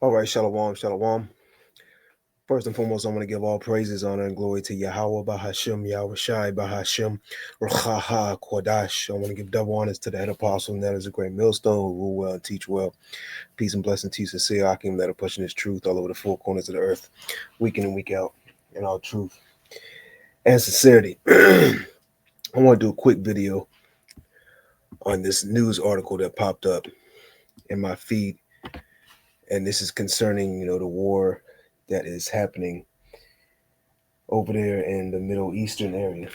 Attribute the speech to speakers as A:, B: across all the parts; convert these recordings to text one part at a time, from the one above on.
A: All right, shalom, shalom. First and foremost, I want to give all praises, honor, and glory to Yahweh, Bahashim, Yahweh Shai, Bahashim, Ruchaha, Kodash. I want to give double honors to the head apostle, and that is a great millstone who rule well and teach well. Peace and blessing to you, sincere Akim, that are pushing this truth all over the four corners of the earth, week in and week out, in all truth and sincerity. I want to do a quick video on this news article that popped up in my feed, and this is concerning, the war that is happening over there in the Middle Eastern area.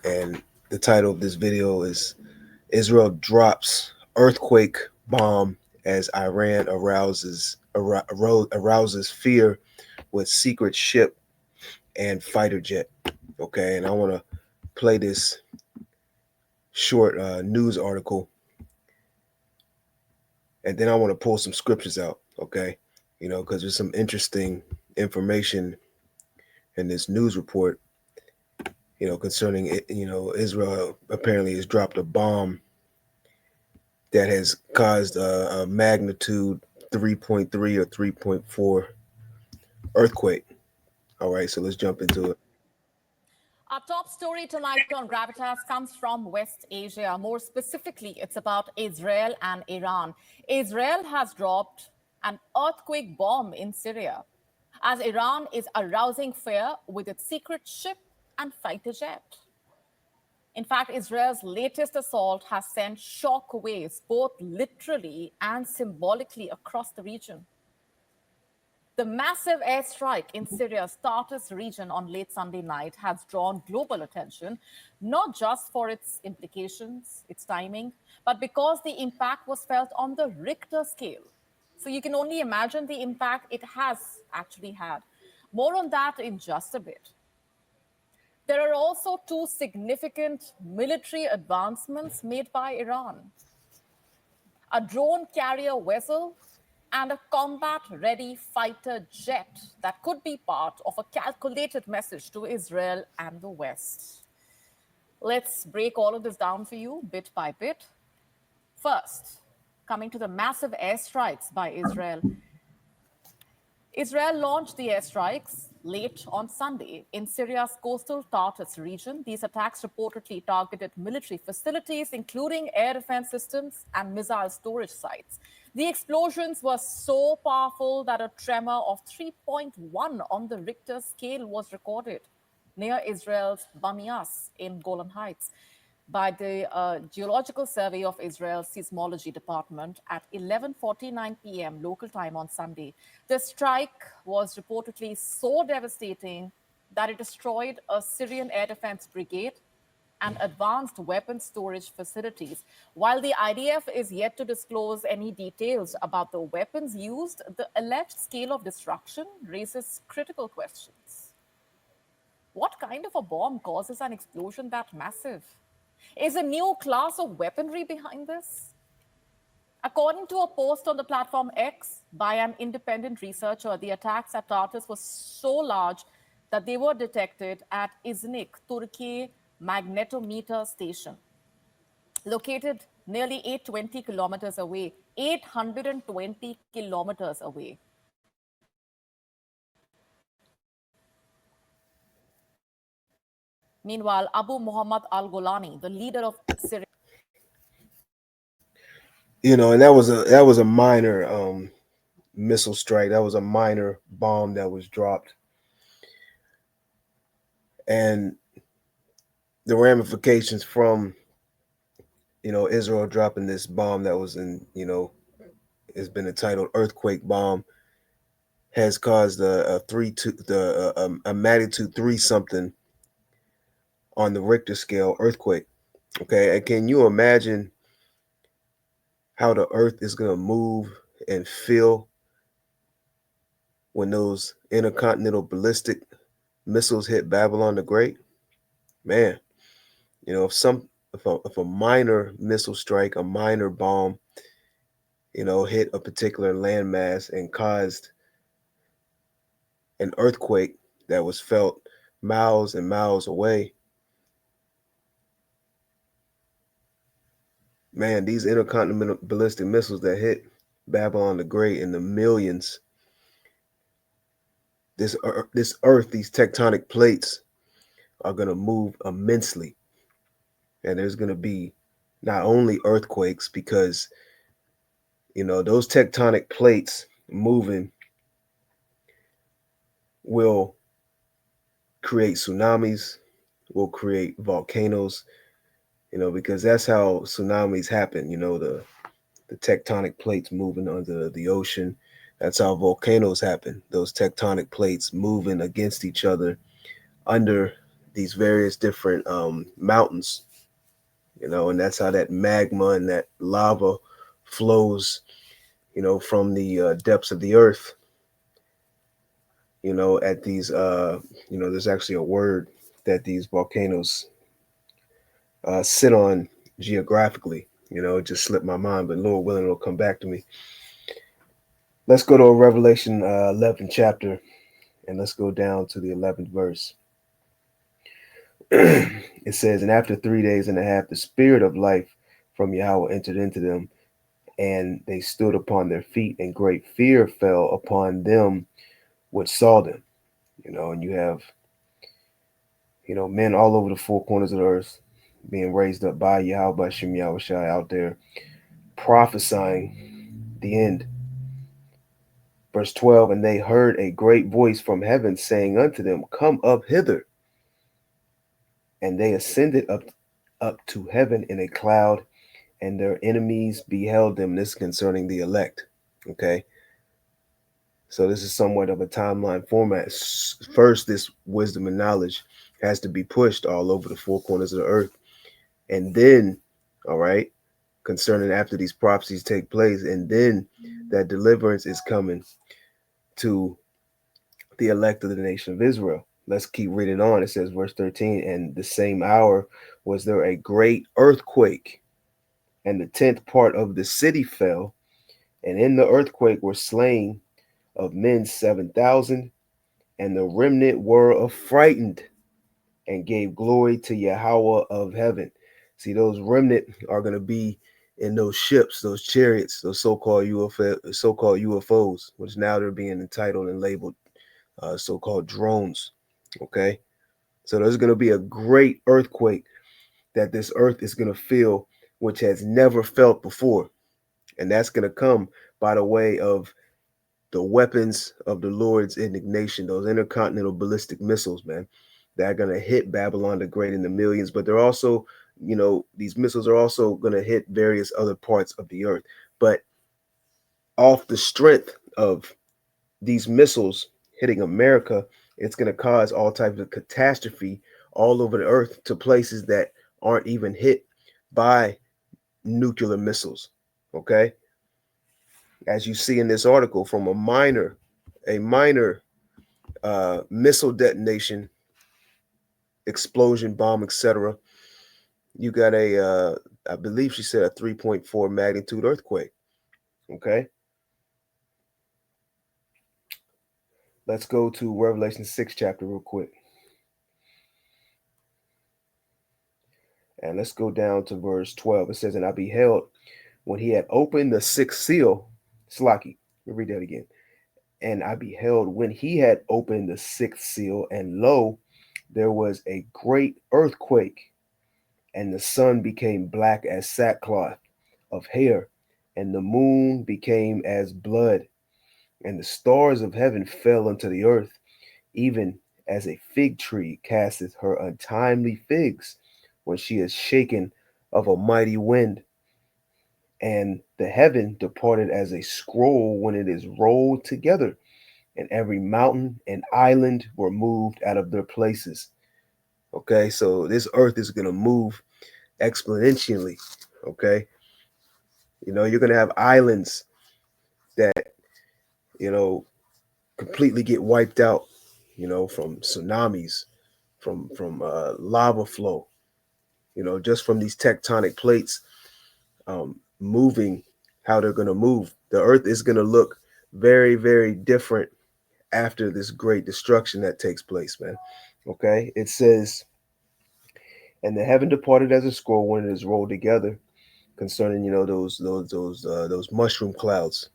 A: And the title of this video is Israel drops earthquake bomb as Iran arouses fear with secret ship and fighter jet. Okay, and I want to play this short news article, and then I want to pull some scriptures out. Okay, because there's some interesting information in this news report, concerning it. Israel apparently has dropped a bomb that has caused a magnitude 3.3 or 3.4 earthquake. All right, so let's jump into it.
B: Our top story tonight on Gravitas comes from West Asia. More specifically, it's about Israel and Iran. Israel has dropped an earthquake bomb in Syria, as Iran is arousing fear with its secret ship and fighter jet. In fact, Israel's latest assault has sent shockwaves, both literally and symbolically, across the region. The massive airstrike in Syria's Tartus region on late Sunday night has drawn global attention, not just for its implications, its timing, but because the impact was felt on the Richter scale. So you can only imagine the impact it has actually had. More on that in just a bit. There are also two significant military advancements made by Iran: a drone carrier vessel and a combat-ready fighter jet that could be part of a calculated message to Israel and the West. Let's break all of this down for you bit by bit. First, coming to the massive airstrikes by Israel. Israel launched the airstrikes late on Sunday in Syria's coastal Tartus region. These attacks reportedly targeted military facilities, including air defense systems and missile storage sites. The explosions were so powerful that a tremor of 3.1 on the Richter scale was recorded near Israel's Bamias in Golan Heights by the Geological Survey of Israel's Seismology Department at 11:49 p.m. local time on Sunday. The strike was reportedly so devastating that it destroyed a Syrian air defense brigade and advanced weapons storage facilities. While the IDF is yet to disclose any details about the weapons used, the alleged scale of destruction raises critical questions. What kind of a bomb causes an explosion that massive? Is a new class of weaponry behind this? According to a post on the platform X by an independent researcher, the attacks at Tartus were so large that they were detected at Iznik, Turkey magnetometer station, located nearly 820 kilometers away, 820 kilometers away. Meanwhile, Abu Muhammad al-Golani, the leader of Syria,
A: And that was a minor missile strike. That was a minor bomb that was dropped, and the ramifications from Israel dropping this bomb that was in has been entitled earthquake bomb has caused a magnitude 3 something on the Richter scale earthquake. Okay, and can you imagine how the earth is going to move and feel when those intercontinental ballistic missiles hit Babylon the Great? Man, if a minor missile strike, a minor bomb, hit a particular landmass and caused an earthquake that was felt miles and miles away, man, these intercontinental ballistic missiles that hit Babylon the Great in the millions, this earth, these tectonic plates are going to move immensely. And there's going to be not only earthquakes, because, those tectonic plates moving will create tsunamis, will create volcanoes, because that's how tsunamis happen, the tectonic plates moving under the ocean. That's how volcanoes happen. Those tectonic plates moving against each other under these various different mountains, and that's how that magma and that lava flows, from the depths of the earth, at these, there's actually a word that these volcanoes sit on geographically. It just slipped my mind, but Lord willing, it'll come back to me. Let's go to Revelation 11 chapter, and let's go down to the 11th verse. It says, "And after 3 days and a half, the spirit of life from Yahweh entered into them, and they stood upon their feet, and great fear fell upon them which saw them." And you have, men all over the four corners of the earth being raised up by Yahweh, by Shem Yahweh Shai, out there prophesying the end. Verse 12, "And they heard a great voice from heaven saying unto them, Come up hither. And they ascended up to heaven in a cloud, and their enemies beheld them." This is concerning the elect. Okay. So this is somewhat of a timeline format. First, this wisdom and knowledge has to be pushed all over the four corners of the earth. And then, all right, concerning after these prophecies take place, and then that deliverance is coming to the elect of the nation of Israel. Let's keep reading on. It says, verse 13, "And the same hour was there a great earthquake, and the tenth part of the city fell, and in the earthquake were slain of men 7,000, and the remnant were affrighted and gave glory to Yahweh of heaven." See, those remnant are going to be in those ships, those chariots, those so-called UFOs, which now they're being entitled and labeled so-called drones. Okay, so there's going to be a great earthquake that this earth is going to feel, which has never felt before, and that's going to come by the way of the weapons of the Lord's indignation, those intercontinental ballistic missiles, man, that are going to hit Babylon the Great in the millions. But they're also, these missiles are also going to hit various other parts of the earth. But off the strength of these missiles hitting America, it's going to cause all types of catastrophe all over the earth to places that aren't even hit by nuclear missiles. Okay, as you see in this article, from a minor missile detonation, explosion, bomb, etc. You got I believe she said, a 3.4 magnitude earthquake. Okay, let's go to Revelation 6 chapter real quick, and let's go down to verse 12. It says, "And I beheld when he had opened the sixth seal." Slaki, let me read that again. "And I beheld when he had opened the sixth seal, and lo, there was a great earthquake, and the sun became black as sackcloth of hair, and the moon became as blood, and the stars of heaven fell unto the earth, even as a fig tree casteth her untimely figs when she is shaken of a mighty wind. And the heaven departed as a scroll when it is rolled together, and every mountain and island were moved out of their places." Okay, so this earth is going to move exponentially. Okay, you're going to have islands that, you know, completely get wiped out, from tsunamis, from lava flow, just from these tectonic plates moving, how they're going to move. The earth is going to look very, very different after this great destruction that takes place, man. Okay, it says, "And the heaven departed as a scroll when it is rolled together," concerning, those mushroom clouds.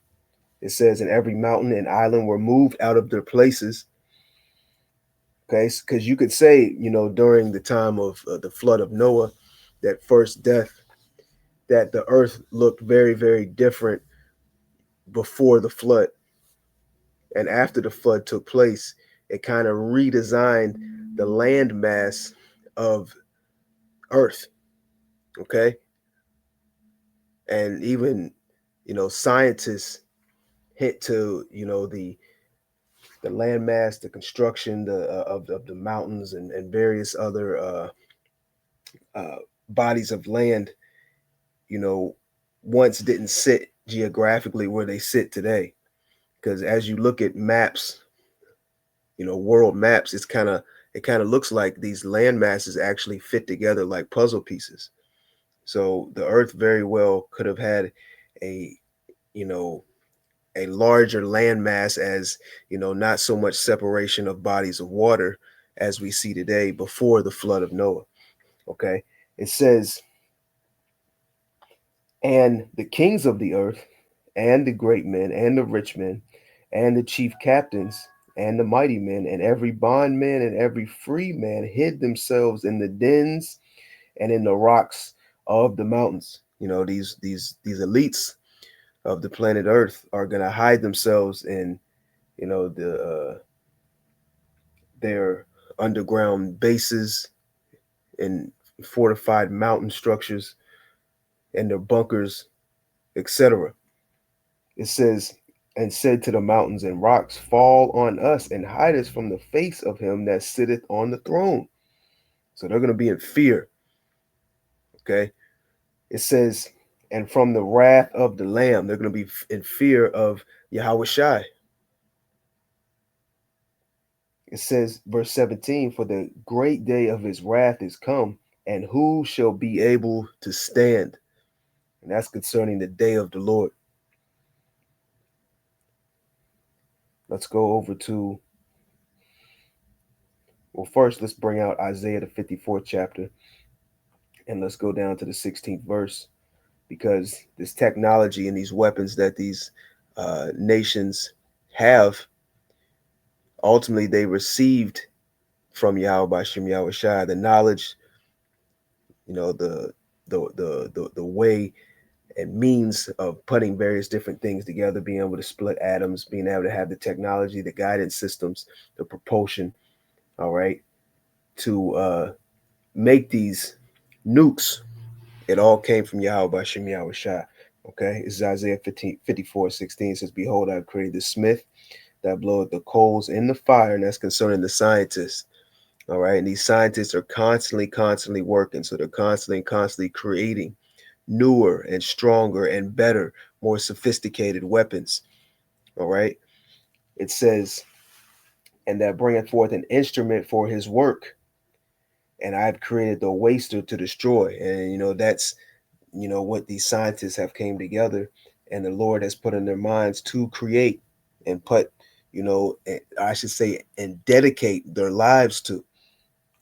A: It says, and every mountain and island were moved out of their places. Okay, because you could say, during the time of the flood of Noah, that first death, that the earth looked very, very different before the flood. And after the flood took place, it kind of redesigned the land mass of Earth. Okay. And even, scientists hit to, the land mass, the construction of the mountains and various other uh, bodies of land, you know, once didn't sit geographically where they sit today. Because as you look at maps, world maps, it kind of looks like these land masses actually fit together like puzzle pieces. So the Earth very well could have had a you know a larger land mass, as not so much separation of bodies of water as we see today before the flood of Noah. Okay, it says, and the kings of the earth, and the great men, and the rich men, and the chief captains, and the mighty men, and every bondman and every free man hid themselves in the dens and in the rocks of the mountains. These elites of the planet Earth are gonna hide themselves in, their underground bases and fortified mountain structures and their bunkers, etc. It says, and said to the mountains and rocks, fall on us and hide us from the face of him that sitteth on the throne. So they're going to be in fear. Okay. It says, and from the wrath of the Lamb, they're going to be in fear of Yahweh Shai. It says, verse 17, for the great day of his wrath is come, and who shall be able to stand? And that's concerning the day of the Lord. Let's go over to, well, first, let's bring out Isaiah, the 54th chapter, and let's go down to the 16th verse, because this technology and these weapons that these nations have, ultimately they received from Yahweh by Shem Yahweh Shai, the knowledge, the way and means of putting various different things together, being able to split atoms, being able to have the technology, the guidance systems, the propulsion, all right, to make these nukes. It all came from Yahweh by Shem Yahweh Shai. Okay, this is Isaiah 54:16. It says, behold, I have created the smith that bloweth the coals in the fire, and that's concerning the scientists. All right, and these scientists are constantly working. So they're constantly creating newer and stronger and better, more sophisticated weapons. All right, it says, and that bringeth forth an instrument for his work, and I've created the waster to destroy. And that's what these scientists have came together, and the Lord has put in their minds to create and put, I should say, and dedicate their lives to.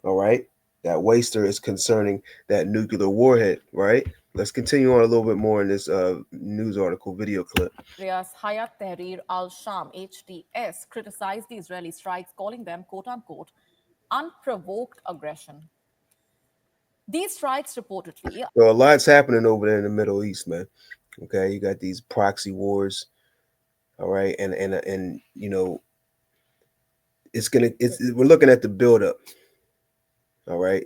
A: All right, that waster is concerning that nuclear warhead. Right. Let's continue on a little bit more in this news article video clip.
B: Syria's Hayat Tahrir al-Sham HTS criticized the Israeli strikes, calling them quote unquote unprovoked aggression. These strikes reportedly.
A: So a lot's happening over there in the Middle East, man. Okay, you got these proxy wars. All right, and we're looking at the buildup. All right,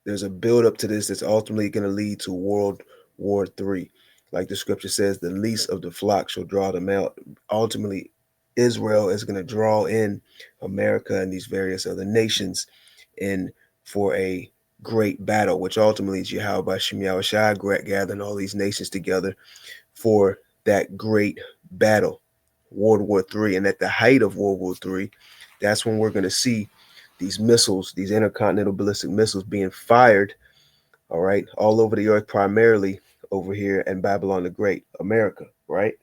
A: there's a buildup to this that's ultimately going to lead to World War III. Like the scripture says, the least of the flock shall draw them out. Ultimately, Israel is going to draw in America and these various other nations in for a great battle, which ultimately is Yahweh by Shem Yahweh Shai gathering all these nations together for that great battle, World War III. And at the height of World War III, that's when we're going to see these missiles, these intercontinental ballistic missiles being fired, all right, all over the earth, primarily over here in Babylon the Great, America, right?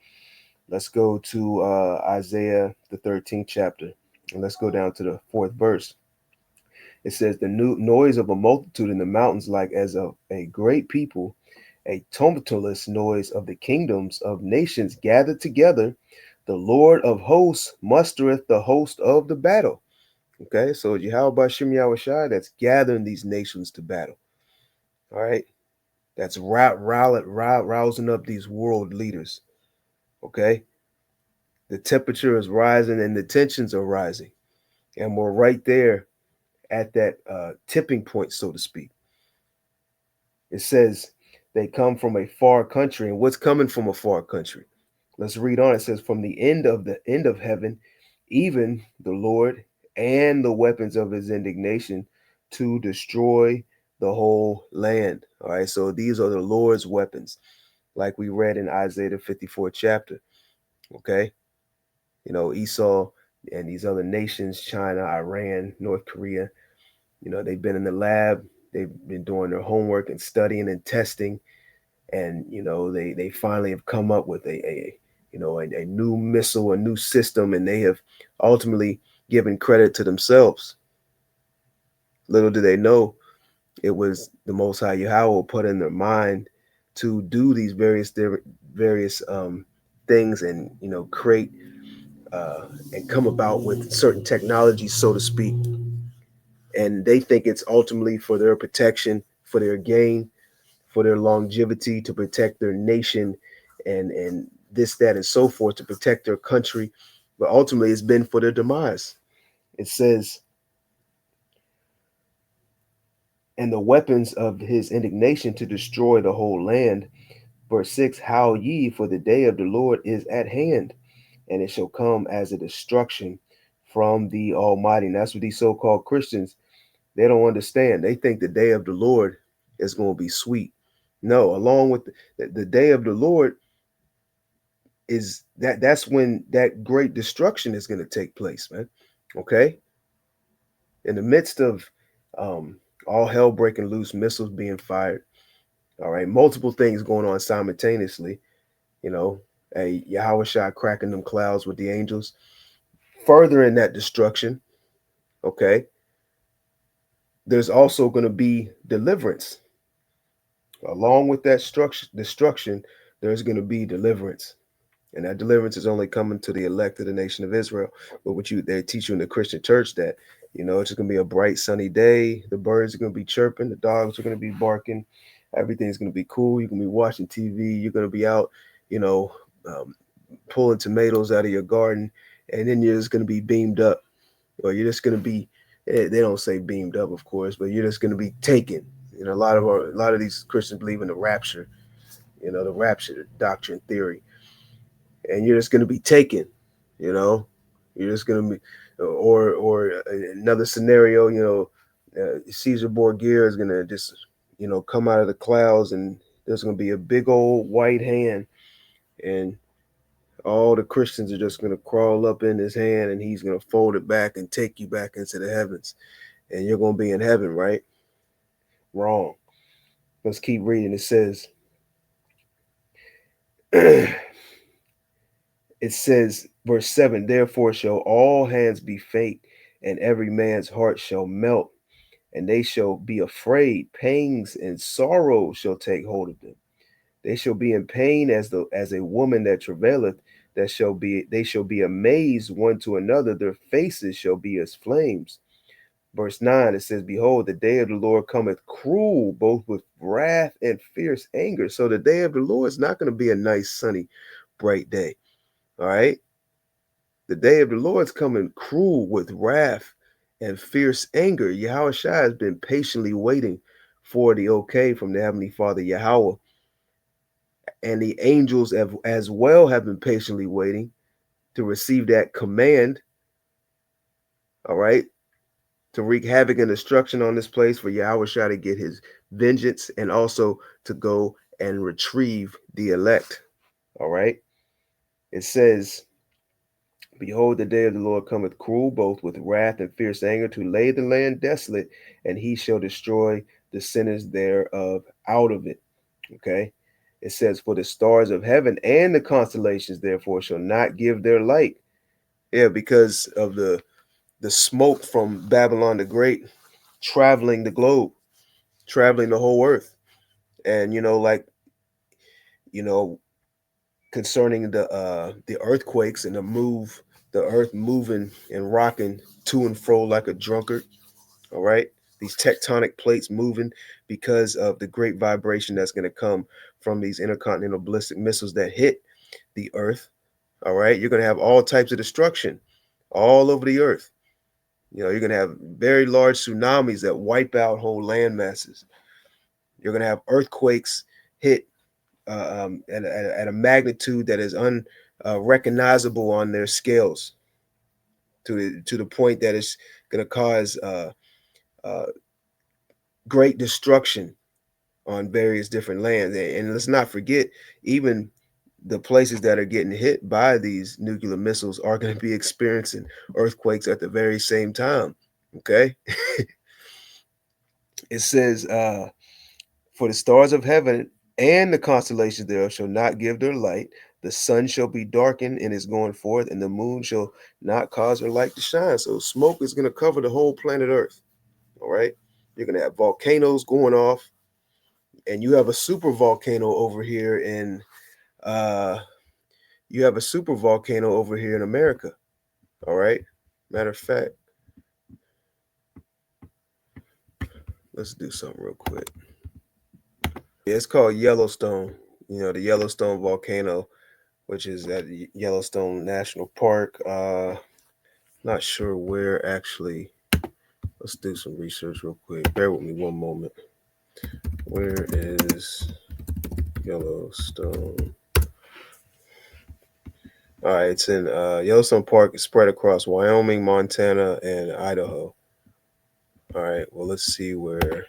A: Let's go to Isaiah, the 13th chapter, and let's go down to the 4th verse. It says, the new noise of a multitude in the mountains, like as of a great people, a tumultuous noise of the kingdoms of nations gathered together. The Lord of hosts mustereth the host of the battle. Okay, so Yahweh Shem Yahushai, that's gathering these nations to battle. All right, that's rousing up these world leaders. Okay, the temperature is rising and the tensions are rising, and we're right there at that tipping point, so to speak. It says they come from a far country, and what's coming from a far country? Let's read on. It says, "From the end of heaven, even the Lord and the weapons of his indignation to destroy the whole land." All right, so these are the Lord's weapons, like we read in Isaiah the 54th chapter. Okay, Esau and these other nations, China, Iran, North Korea, they've been in the lab, they've been doing their homework and studying and testing, and they finally have come up with a new missile, a new system, and they have ultimately given credit to themselves. Little do they know it was the Most High Yahweh put in their mind to do these various things, and create and come about with certain technologies, so to speak. And they think it's ultimately for their protection, for their gain, for their longevity, to protect their nation, and this, that, and so forth, to protect their country. But ultimately, it's been for their demise. It says, "And the weapons of his indignation to destroy the whole land." Verse 6, "Howl ye, for the day of the Lord is at hand, and it shall come as a destruction from the Almighty." And that's what these so-called Christians, they don't understand. They think the day of the Lord is going to be sweet. No, along with the day of the Lord is that's when that great destruction is going to take place, man. Okay, in the midst of um, all hell breaking loose, missiles being fired. All right, multiple things going on simultaneously. You know, a Yahweh Shai cracking them clouds with the angels, further in that destruction. Okay, there's also going to be deliverance along with that destruction. There's going to be deliverance. And that deliverance is only coming to the elect of the nation of Israel. But what they teach you in the Christian church, that it's just gonna be a bright sunny day. The birds are gonna be chirping, the dogs are gonna be barking, everything's gonna be cool. You're gonna be watching TV. You're gonna be out, you know, um, pulling tomatoes out of your garden, and then you're just gonna be beamed up, or you're just gonna be. They don't say beamed up, of course, but you're just gonna be taken. A lot of these Christians believe in the rapture. The rapture doctrine theory, and you're just going to be taken. You know, you're just going to be, or another scenario. Caesar Borgia is going to just come out of the clouds, and there's going to be a big old white hand, and all the Christians are just going to crawl up in his hand, and he's going to fold it back and take you back into the heavens, and you're going to be in heaven, right? Wrong. Let's keep reading. It says, verse 7, "Therefore shall all hands be faint, and every man's heart shall melt, and they shall be afraid. Pangs and sorrow shall take hold of them. They shall be in pain as a woman that travaileth. They shall be amazed one to another. Their faces shall be as flames." Verse 9, it says, "Behold, the day of the Lord cometh cruel, both with wrath and fierce anger." So the day of the Lord is not going to be a nice, sunny, bright day. All right. The day of the Lord's coming cruel with wrath and fierce anger. Yahweh Shai has been patiently waiting for the okay from the Heavenly Father Yahweh. And the angels as well have been patiently waiting to receive that command, all right, to wreak havoc and destruction on this place, for Yahweh Shai to get his vengeance, and also to go and retrieve the elect. All right. It says, "Behold, the day of the Lord cometh cruel, both with wrath and fierce anger, to lay the land desolate, and he shall destroy the sinners thereof out of it." Okay. It says, "For the stars of heaven and the constellations, therefore, shall not give their light." Yeah, because of the smoke from Babylon the Great traveling the globe, traveling the whole earth. And, like you know, concerning the earthquakes and the earth moving and rocking to and fro like a drunkard. All right, these tectonic plates moving because of the great vibration that's going to come from these intercontinental ballistic missiles that hit the earth. All right, you're going to have all types of destruction all over the earth. You know, you're going to have very large tsunamis that wipe out whole land masses. You're going to have earthquakes hit at a magnitude that is unrecognizable on their scales, to the point that it's going to cause uh, great destruction on various different lands. And let's not forget, even the places that are getting hit by these nuclear missiles are going to be experiencing earthquakes at the very same time. Okay. It says, for the stars of heaven and the constellations thereof shall not give their light. The sun shall be darkened in its going forth, and the moon shall not cause her light to shine. So smoke is going to cover the whole planet Earth. All right. You're going to have volcanoes going off, and you have a super volcano over here in uh America. All right. Matter of fact, let's do something real quick. Yeah, it's called Yellowstone. You know, the Yellowstone volcano, which is at Yellowstone National Park. Not sure where actually. Let's do some research real quick. Bear with me one moment. Where is Yellowstone? All right, it's in Yellowstone Park. It's spread across Wyoming, Montana, and Idaho. All right, well, let's see where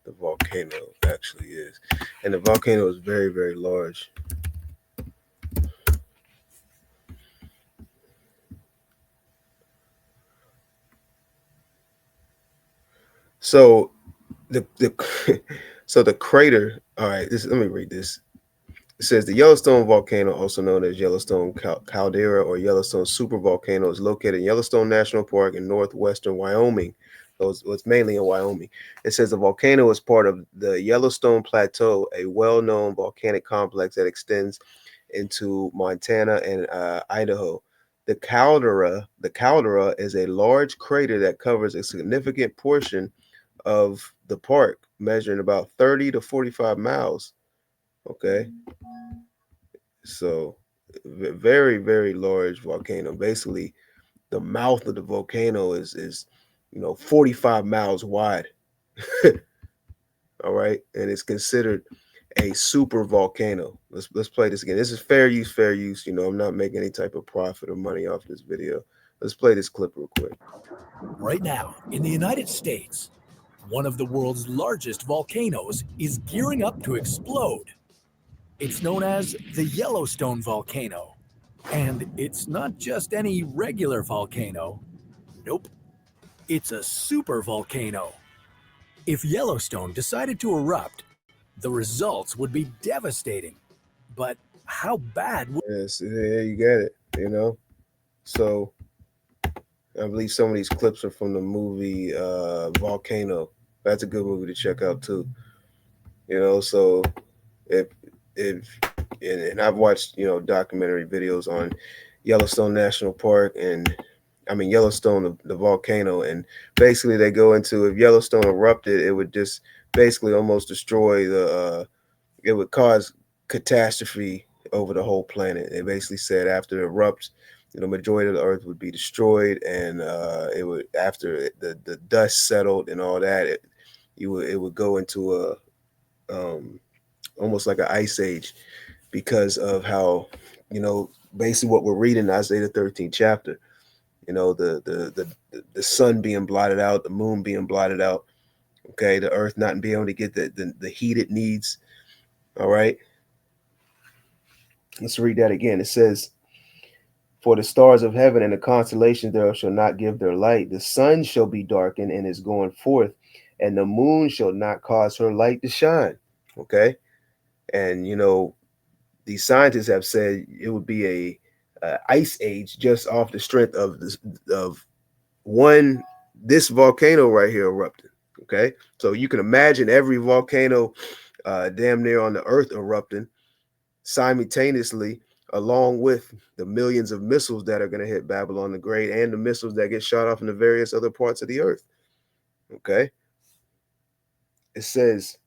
A: the volcano actually is. And the volcano is very, very large. So the so the crater. All right, let me read this. It says the Yellowstone volcano, also known as Yellowstone caldera or Yellowstone supervolcano, is located in Yellowstone National Park in northwestern Wyoming. So it's mainly in Wyoming. It says the volcano is part of the Yellowstone Plateau, a well-known volcanic complex that extends into Montana and Idaho. The caldera is a large crater that covers a significant portion of the park, measuring about 30 to 45 miles. Okay, so very, very large volcano. Basically, the mouth of the volcano is 45 miles wide. All right, and it's considered a super volcano. Let's play this again. This is fair use, fair use. You know, I'm not making any type of profit or money off this video. Let's play this clip real quick.
C: Right now, in the United States, one of the world's largest volcanoes is gearing up to explode. It's known as the Yellowstone volcano. And it's not just any regular volcano. Nope, it's a super volcano. If Yellowstone decided to erupt, the results would be devastating. But how bad would
A: Yes, there you get it. So I believe some of these clips are from the movie Volcano. That's a good movie to check out too. So if if and I've watched documentary videos on Yellowstone National Park, and I mean Yellowstone, the volcano, and basically they go into, if Yellowstone erupted, it would just basically almost destroy it would cause catastrophe over the whole planet. They basically said after it erupts, the majority of the earth would be destroyed, and it would, after the dust settled and all that, it would go into almost like an ice age, because of how, basically what we're reading in Isaiah the 13th chapter. The sun being blotted out, the moon being blotted out. Okay, the earth not being able to get the heat it needs. All right, let's read that again. It says, for the stars of heaven and the constellations thereof shall not give their light. The sun shall be darkened in its going forth, and the moon shall not cause her light to shine. Okay. And, these scientists have said it would be a ice age just off the strength of this volcano right here erupting. Okay. So you can imagine every volcano damn near on the earth erupting. simultaneously, along with the millions of missiles that are going to hit Babylon the Great and the missiles that get shot off in the various other parts of the earth. Okay. It says,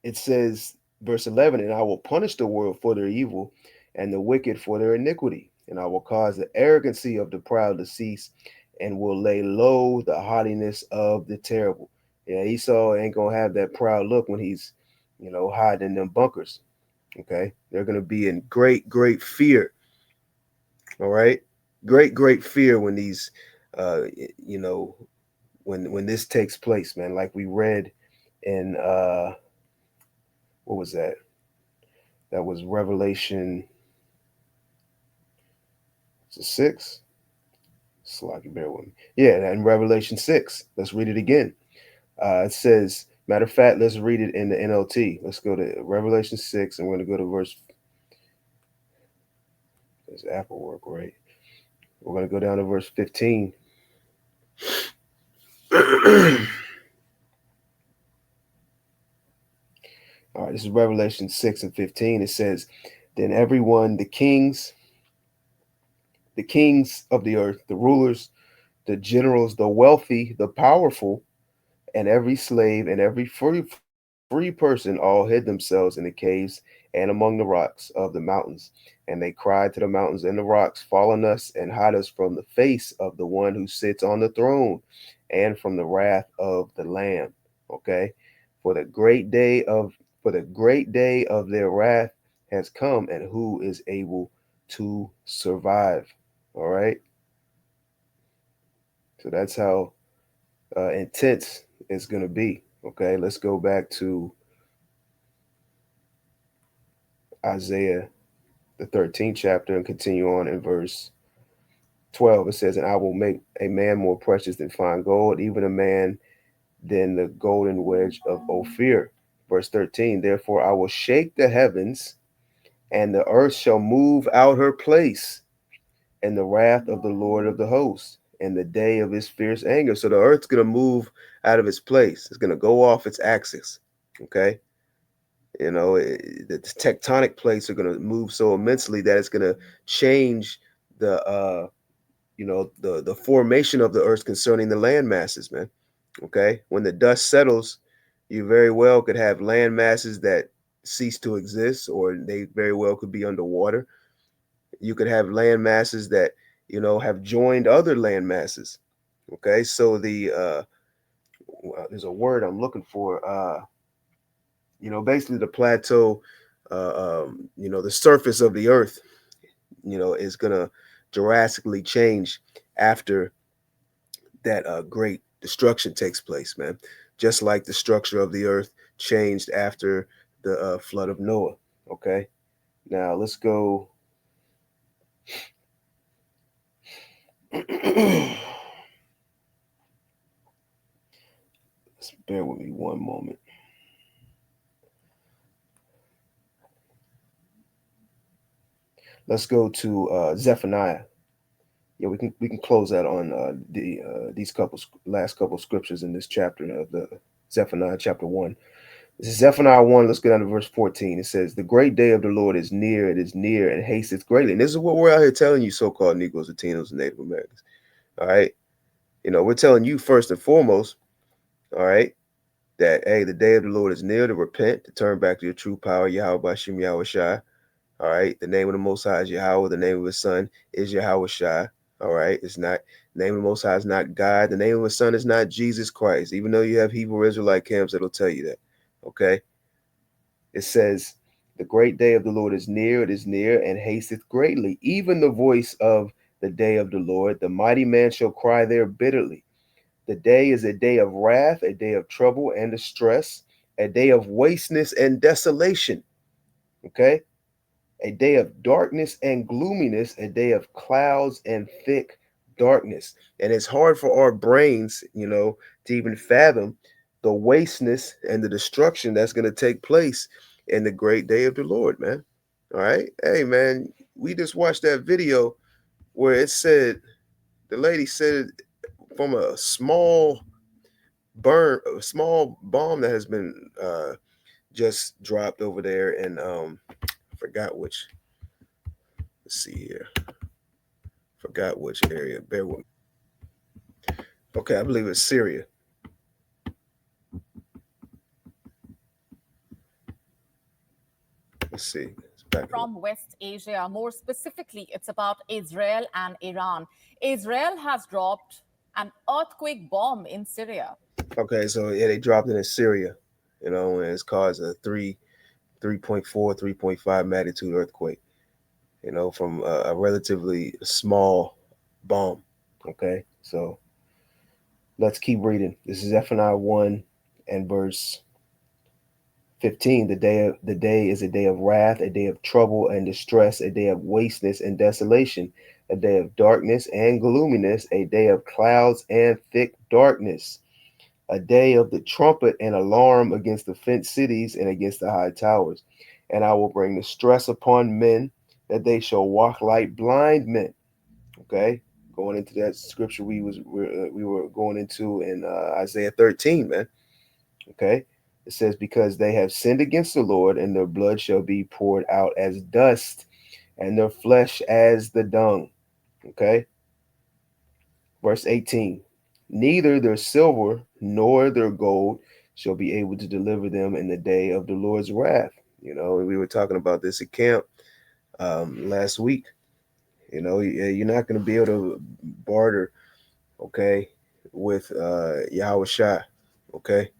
A: it says, verse 11, and I will punish the world for their evil and the wicked for their iniquity. And I will cause the arrogancy of the proud to cease and will lay low the haughtiness of the terrible. Yeah, Esau ain't going to have that proud look when he's, hiding in them bunkers. Okay. They're going to be in great, great fear. All right. Great, great fear when these, you know, when this takes place, man. Like we read in, what was that? That was Revelation 6. Slocky, bear with me. Yeah, in Revelation 6. Let's read it again. It says, matter of fact, let's read it in the NLT. Let's go to Revelation 6, and we're going to go to verse. Does Apple work right? We're going to go down to verse 15. All right, this is Revelation 6 and 15. It says, then everyone, the kings of the earth, the rulers, the generals, the wealthy, the powerful, and every slave and every free person all hid themselves in the caves and among the rocks of the mountains. And they cried to the mountains and the rocks, fall on us and hide us from the face of the one who sits on the throne and from the wrath of the Lamb. Okay. For the great day of their wrath has come, and who is able to survive? All right. So that's how intense it's going to be. Okay, let's go back to Isaiah, the 13th chapter, and continue on in verse 12. It says, and I will make a man more precious than fine gold, even a man than the golden wedge of Ophir. Verse 13, therefore I will shake the heavens, and the earth shall move out her place, and the wrath of the Lord of the hosts, and the day of his fierce anger. So the earth's going to move out of its place. It's going to go off its axis. Okay. The tectonic plates are going to move so immensely that it's going to change the formation of the earth concerning the land masses, man. Okay. When the dust settles, you very well could have land masses that cease to exist, or they very well could be underwater. You could have land masses that have joined other land masses. Okay, so there's a word I'm looking for. Basically the plateau, the surface of the earth, is gonna drastically change after that great destruction takes place, man. Just like the structure of the earth changed after the flood of Noah. Okay, now let's go. Bear with me one moment. Let's go to Zephaniah. Yeah, we can close that on these last couple scriptures in this chapter of the Zephaniah chapter 1. This is Zephaniah 1. Let's get down to verse 14. It says, the great day of the Lord is near, it is near, and hasteth greatly. And this is what we're out here telling you, so-called Negroes, Latinos, and Native Americans. All right. We're telling you first and foremost, all right, that hey, the day of the Lord is near, to repent, to turn back to your true power, Yahweh Bashim Yahweh Shai. All right. The name of the Most High is Yahweh. The name of his son is Yahweh Shai. All right. It's not, the name of the Most High is not God. The name of his son is not Jesus Christ, even though you have Hebrew Israelite camps that'll tell you that. Okay. It says, the great day of the Lord is near, it is near, and hasteth greatly. Even the voice of the day of the Lord, the mighty man shall cry there bitterly. The day is a day of wrath, a day of trouble and distress, a day of wasteness and desolation. Okay. A day of darkness and gloominess, a day of clouds and thick darkness. And it's hard for our brains, to even fathom the wasteness and the destruction that's going to take place in the great day of the Lord, man. All right. Hey, man, we just watched that video where it said, the lady said, from a small bomb that has been just dropped over there, and forgot which. Let's see here. Forgot which area. Bear with me. Okay, I believe it's Syria. Let's see. It's back.
B: From West Asia. More specifically, it's about Israel and Iran. Israel has dropped an earthquake bomb in Syria.
A: Okay, so yeah, they dropped it in Syria, and it's caused a 3.4, 3.5 magnitude earthquake, from a relatively small bomb. Okay, so let's keep reading. This is Zephaniah 1 and verse 15. The day is a day of wrath, a day of trouble and distress, a day of wasteness and desolation, a day of darkness and gloominess, a day of clouds and thick darkness, a day of the trumpet and alarm against the fenced cities and against the high towers. And I will bring distress upon men, that they shall walk like blind men. Okay, going into that scripture we were going into in Isaiah 13, man. Okay, it says, because they have sinned against the Lord, and their blood shall be poured out as dust, and their flesh as the dung. Okay, verse 18. Neither their silver nor their gold shall be able to deliver them in the day of the Lord's wrath. We were talking about this at camp last week. You're not going to be able to barter, okay, with Yahweh Shai, okay.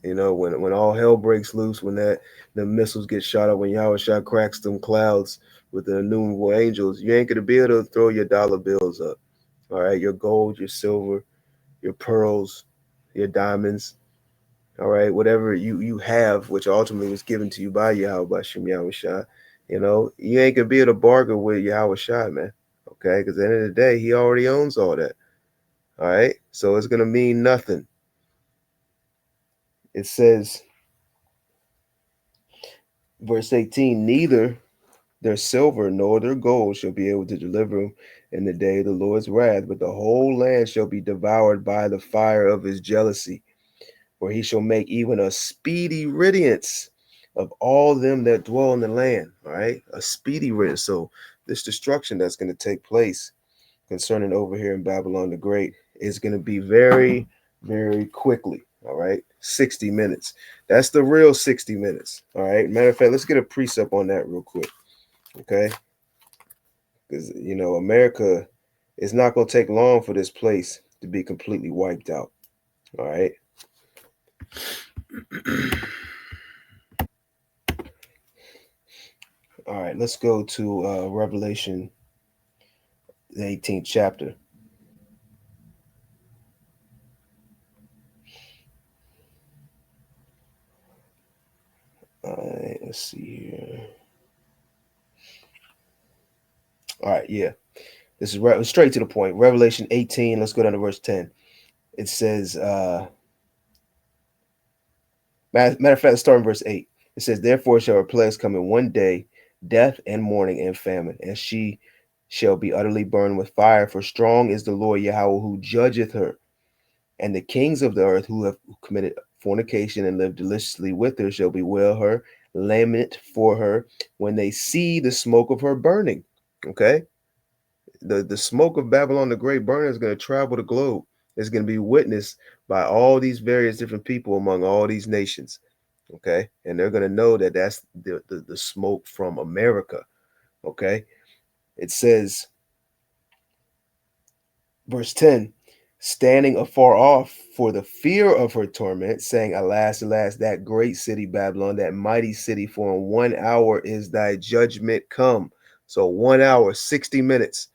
A: When all hell breaks loose, when the missiles get shot up, when Yahweh Shai cracks them clouds with the innumerable angels, you ain't going to be able to throw your dollar bills up. All right, your gold, your silver, your pearls, your diamonds, all right, whatever you have, which ultimately was given to you by Yahweh, by Shem Yahweh Shai, you ain't gonna be able to bargain with Yahweh Shai, man. Okay, because at the end of the day, he already owns all that. All right, so it's gonna mean nothing. It says, verse 18, neither their silver nor their gold shall be able to deliver them in the day of the Lord's wrath, but the whole land shall be devoured by the fire of his jealousy, where he shall make even a speedy riddance of all them that dwell in the land. All right, a speedy riddance. So this destruction that's going to take place concerning over here in Babylon the Great is going to be very, very quickly. All right, 60 minutes. That's the real 60 minutes. All right. Matter of fact, let's get a precept on that real quick. Okay, because America is not going to take long for this place to be completely wiped out. All right. All right, let's go to Revelation, the 18th chapter. All right, let's see here. All right, yeah. This is straight to the point. Revelation 18, let's go down to verse 10. It says, matter of fact, let's start in verse 8. It says, therefore shall her plagues come in one day, death and mourning and famine, and she shall be utterly burned with fire, for strong is the Lord Yahweh who judgeth her. And the kings of the earth who have committed fornication and lived deliciously with her shall bewail her, lament for her, when they see the smoke of her burning. Okay? The smoke of Babylon the Great burning is going to travel the globe. It's going to be witnessed by all these various different people among all these nations. Okay? And they're going to know that that's the smoke from America. Okay? It says, verse 10, standing afar off for the fear of her torment, saying, alas, alas, that great city Babylon, that mighty city, for in 1 hour is thy judgment come. So 1 hour, 60 minutes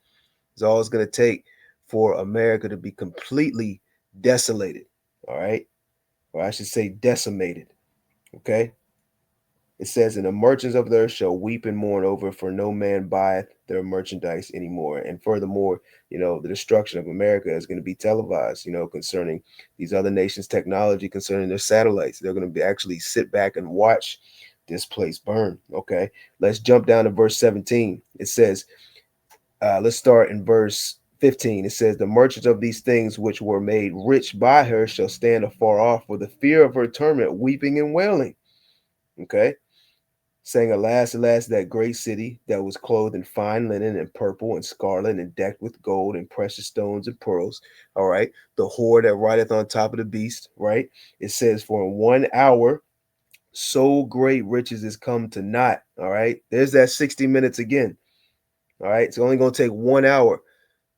A: is all it's going to take for America to be completely desolated. All right. Or I should say decimated. Okay. It says, and the merchants of the earth shall weep and mourn over, for no man buyeth their merchandise anymore. And furthermore, the destruction of America is going to be televised, concerning these other nations' technology, concerning their satellites. They're going to be actually sit back and watch this place burn. Okay. Let's jump down to verse 17. It says, let's start in verse 15, it says, the merchants of these things which were made rich by her shall stand afar off for the fear of her torment, weeping and wailing. Okay. Saying, alas, alas, that great city that was clothed in fine linen and purple and scarlet and decked with gold and precious stones and pearls. All right. The whore that rideth on top of the beast. Right. It says, for in 1 hour so great riches is come to naught. All right. There's that 60 minutes again. All right. It's only going to take 1 hour,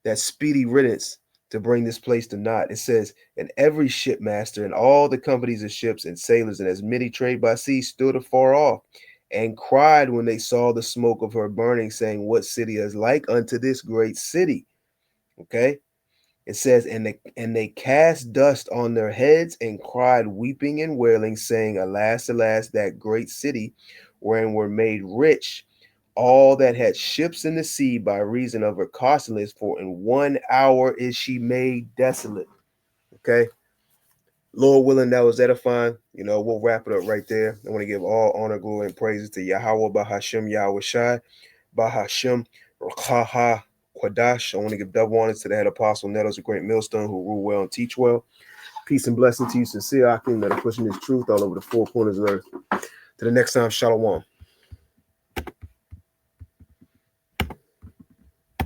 A: that speedy riddance, to bring this place to naught. It says, and every shipmaster and all the companies of ships and sailors and as many trade by sea stood afar off and cried when they saw the smoke of her burning, saying, what city is like unto this great city? Okay. It says, and they cast dust on their heads and cried, weeping and wailing, saying, alas, alas, that great city wherein were made rich all that had ships in the sea by reason of her costliness, for in 1 hour is she made desolate. Okay. Lord willing, that was edifying. We'll wrap it up right there. I want to give all honor, glory, and praises to Yahweh Bahashim Yahweh Shai, Bahashim Rakaha Kwadash. I want to give double honors to the head apostle Nettles, a great millstone who rule well and teach well. Peace and blessing to you, sincere Akim, that are pushing this truth all over the four corners of the earth. To the next time, Shalom.